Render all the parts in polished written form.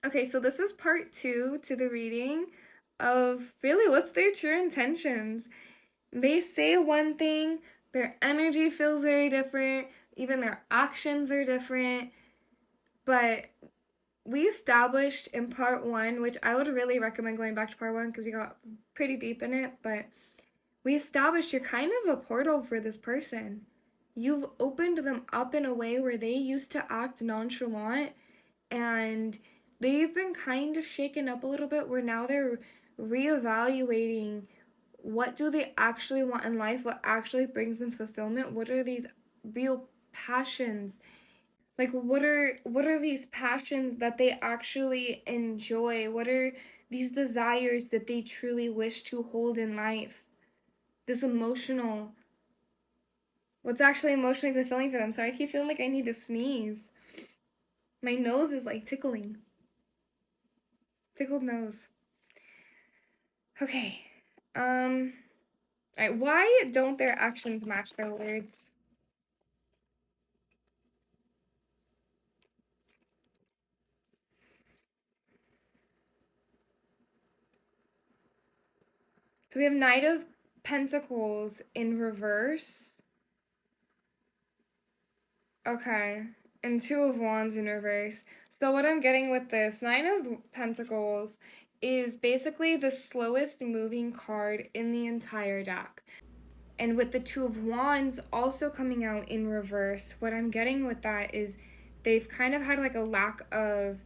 Okay, so this is part two to the reading of really what's their true intentions. They say one thing, their energy feels very different, even their actions are different, but we established in part one, which I would really recommend going back to part one because we got pretty deep in it, but we established you're kind of a portal for this person. You've opened them up in a way where they used to act nonchalant and they've been kind of shaken up a little bit where now they're reevaluating what do they actually want in life, what actually brings them fulfillment, what are these real passions, like what are these passions that they actually enjoy, what are these desires that they truly wish to hold in life, this emotional, what's actually emotionally fulfilling for them. So I keep feeling like I need to sneeze. My nose is like tickling. Tickled nose. Okay. Um. Alright. Why don't their actions match their words? So we have Knight of Pentacles in reverse. Okay. And Two of Wands in reverse. So what I'm getting with this Nine of Pentacles is basically the slowest moving card in the entire deck. And with the Two of Wands also coming out in reverse, what I'm getting with that is they've kind of had like a lack of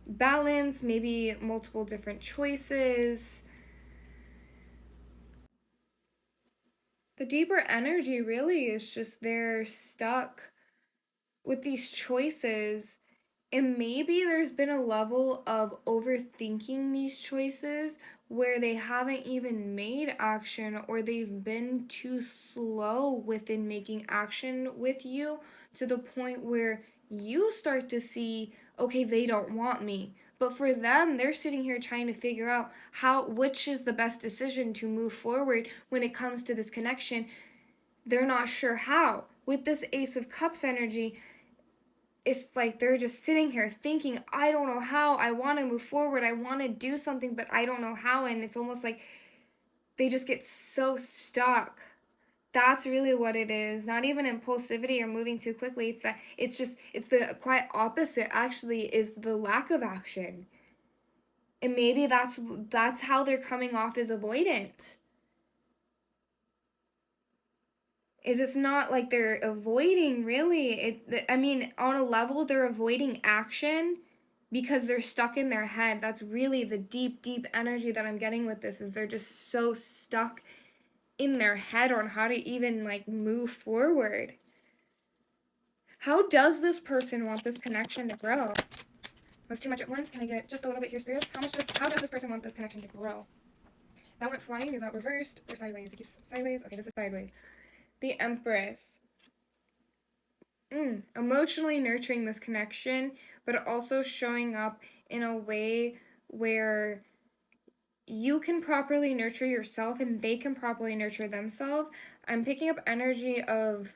balance, maybe multiple different choices. The deeper energy really is just they're stuck with these choices. And maybe there's been a level of overthinking these choices where they haven't even made action or they've been too slow within making action with you to the point where you start to see, okay, they don't want me. But for them, they're sitting here trying to figure out which is the best decision to move forward when it comes to this connection. They're not sure how. With this Ace of Cups energy, it's like they're just sitting here thinking, I don't know how, I want to move forward, I want to do something, but I don't know how. And it's almost like they just get so stuck. That's really what it is. Not even impulsivity or moving too quickly. It's the quite opposite actually, is the lack of action. And maybe that's how they're coming off as avoidant. Is it's not like they're avoiding really. I mean, on a level they're avoiding action because they're stuck in their head. That's really the deep energy that I'm getting with this, is they're just so stuck in their head on how to even like move forward. How does this person want this connection to grow? That's too much at once. Can I get just a little bit here, spirits? How does this person want this connection to grow? That went flying. Is that reversed or sideways? It keeps sideways. Okay, this is sideways. The Empress. Emotionally nurturing this connection, but also showing up in a way where you can properly nurture yourself and they can properly nurture themselves. I'm picking up energy of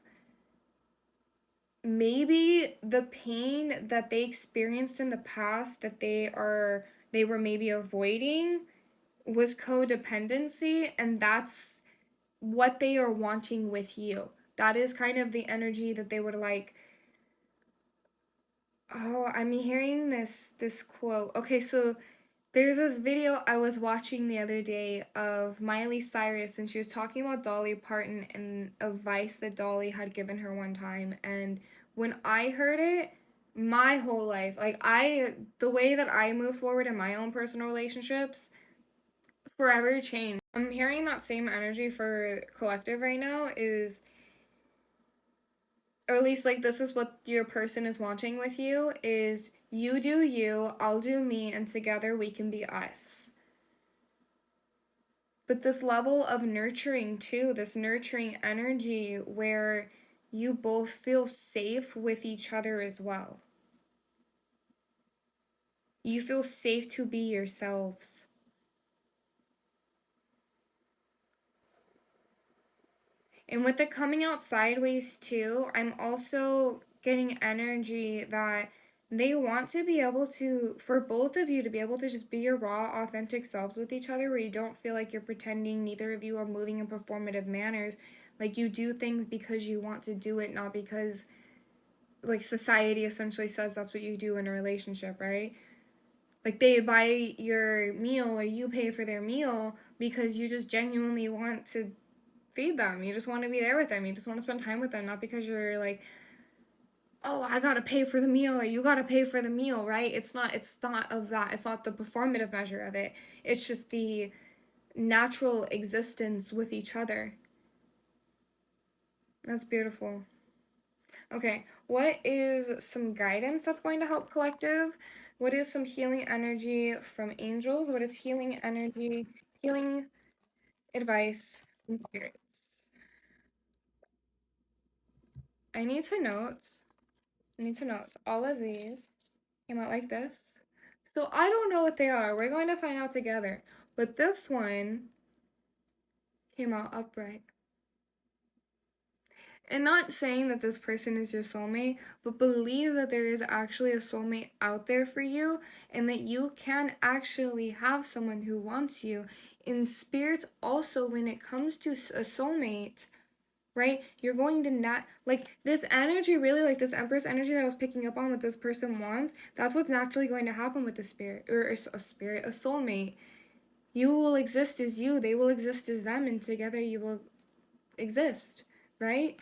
maybe the pain that they experienced in the past that they were maybe avoiding was codependency, and that's what they are wanting with you. That is kind of the energy that they would like. Oh, I'm hearing this quote. Okay, so there's this video I was watching the other day of Miley Cyrus, and she was talking about Dolly Parton and advice that Dolly had given her one time. And when I heard it, my whole life, the way that I move forward in my own personal relationships, forever changed. I'm hearing that same energy for collective right now, is, or at least like this is what your person is wanting with you, is you do you, I'll do me, and together we can be us. But this level of nurturing too, this nurturing energy where you both feel safe with each other as well. You feel safe to be yourselves. And with it coming out sideways too, I'm also getting energy that They want to be able to, for both of you to be able to just be your raw, authentic selves with each other, where you don't feel like you're pretending, neither of you are moving in performative manners. Like, you do things because you want to do it, not because, like, society essentially says that's what you do in a relationship, right? Like, they buy your meal or you pay for their meal because you just genuinely want to feed them. You just want to be there with them. You just want to spend time with them, not because you're like, oh, I gotta pay for the meal or you gotta pay for the meal, right? It's not of that. It's not the performative measure of it. It's just the natural existence with each other. That's beautiful. Okay, what is some guidance that's going to help collective? What is some healing energy from angels? What is healing energy, healing advice from spirits? I need to note, all of these came out like this. So I don't know what they are. We're going to find out together. But this one came out upright. And not saying that this person is your soulmate, but believe that there is actually a soulmate out there for you and that you can actually have someone who wants you. In spirit, also, when it comes to a soulmate, right? You're going to not like this energy, really, like this Empress energy that I was picking up on, what this person wants. That's what's naturally going to happen with the spirit or a spirit, a soulmate. You will exist as you, they will exist as them, and together you will exist, right?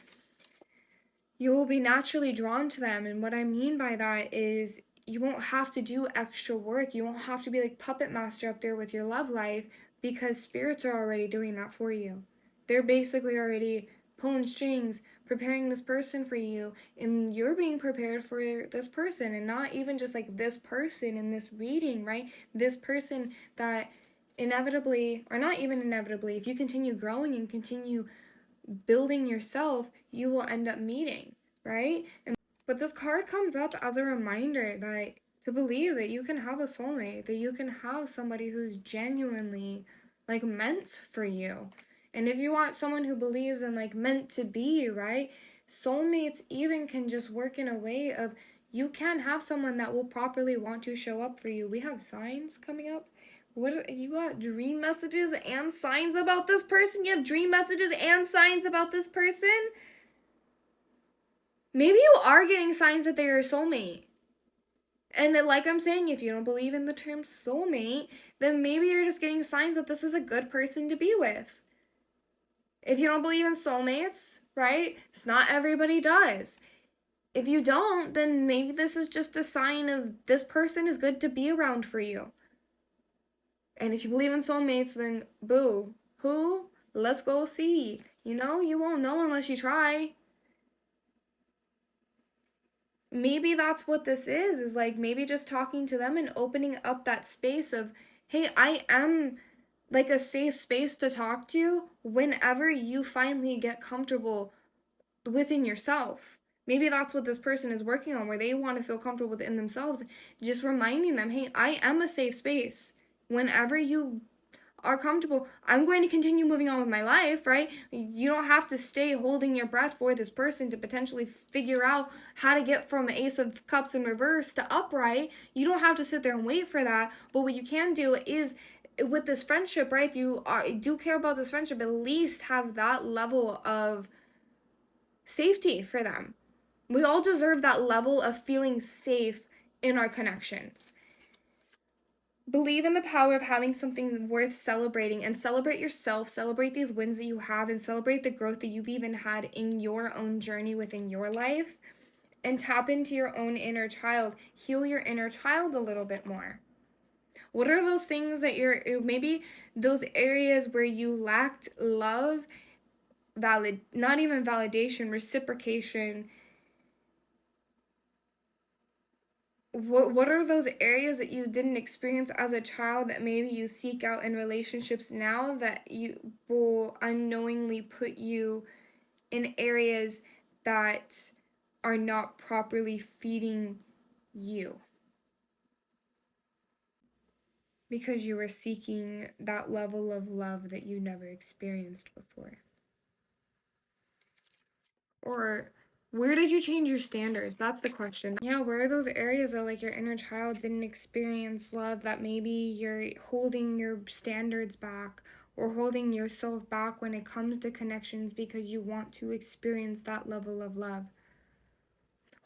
You will be naturally drawn to them. And what I mean by that is you won't have to do extra work. You won't have to be like puppet master up there with your love life because spirits are already doing that for you. They're basically already pulling strings, preparing this person for you, and you're being prepared for this person, and not even just like this person in this reading, right? This person that inevitably, or not even inevitably, if you continue growing and continue building yourself, you will end up meeting, right? But this card comes up as a reminder that to believe that you can have a soulmate, that you can have somebody who's genuinely like meant for you. And if you want someone who believes in like meant to be, right? Soulmates even can just work in a way of you can have someone that will properly want to show up for you. We have signs coming up. What you got dream messages and signs about this person? You have dream messages and signs about this person? Maybe you are getting signs that they're a soulmate. And then, like I'm saying, if you don't believe in the term soulmate, then maybe you're just getting signs that this is a good person to be with. If you don't believe in soulmates, right? It's not everybody does. If you don't, then maybe this is just a sign of this person is good to be around for you. And if you believe in soulmates, then boo. Who? Let's go see. You know, you won't know unless you try. Maybe that's what this is like maybe just talking to them and opening up that space of, hey, I am like a safe space to talk to whenever you finally get comfortable within yourself. Maybe that's what this person is working on, where they want to feel comfortable within themselves. Just reminding them, hey, I am a safe space. Whenever you are comfortable, I'm going to continue moving on with my life, right? You don't have to stay holding your breath for this person to potentially figure out how to get from Ace of Cups in reverse to upright. You don't have to sit there and wait for that. But what you can do is with this friendship, right? If you do care about this friendship, at least have that level of safety for them. We all deserve that level of feeling safe in our connections. Believe in the power of having something worth celebrating and celebrate yourself, celebrate these wins that you have, and celebrate the growth that you've even had in your own journey within your life. And tap into your own inner child. Heal your inner child a little bit more. What are those things that maybe those areas where you lacked love, not even validation, reciprocation, what are those areas that you didn't experience as a child that maybe you seek out in relationships now that you will unknowingly put you in areas that are not properly feeding you because you were seeking that level of love that you never experienced before, or Where did you change your standards? That's the question. Yeah, where are those areas that like your inner child didn't experience love, that maybe you're holding your standards back or holding yourself back when it comes to connections because you want to experience that level of love?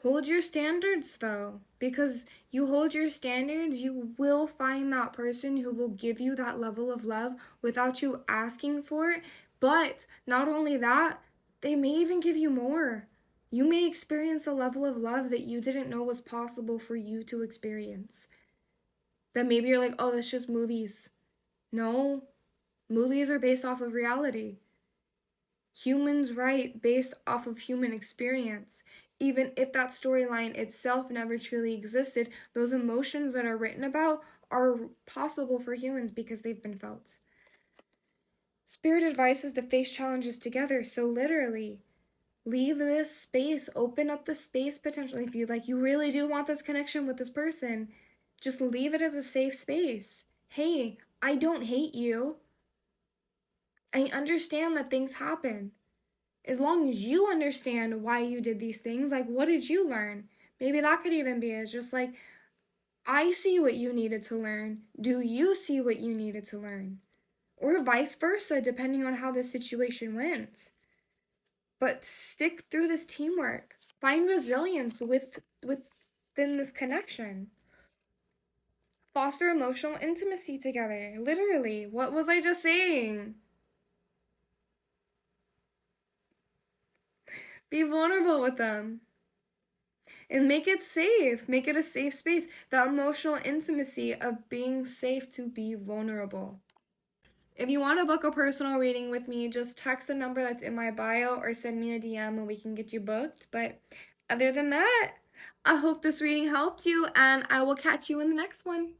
Hold your standards though, because you hold your standards, you will find that person who will give you that level of love without you asking for it. But not only that, they may even give you more. You may experience a level of love that you didn't know was possible for you to experience. That maybe you're like, oh, that's just movies. No, movies are based off of reality. Humans write based off of human experience. Even if that storyline itself never truly existed, those emotions that are written about are possible for humans because they've been felt. Spirit advises to face challenges together. So literally, leave this space, open up the space potentially if you really do want this connection with this person. Just leave it as a safe space. Hey, I don't hate you. I understand that things happen. As long as you understand why you did these things, like what did you learn? Maybe that could even be as just like, I see what you needed to learn. Do you see what you needed to learn? Or vice versa, depending on how the situation went. But stick through this teamwork. Find resilience within this connection. Foster emotional intimacy together. Literally, what was I just saying? Be vulnerable with them. And make it safe. Make it a safe space. The emotional intimacy of being safe to be vulnerable. If you want to book a personal reading with me, just text the number that's in my bio or send me a DM and we can get you booked. But other than that, I hope this reading helped you and I will catch you in the next one.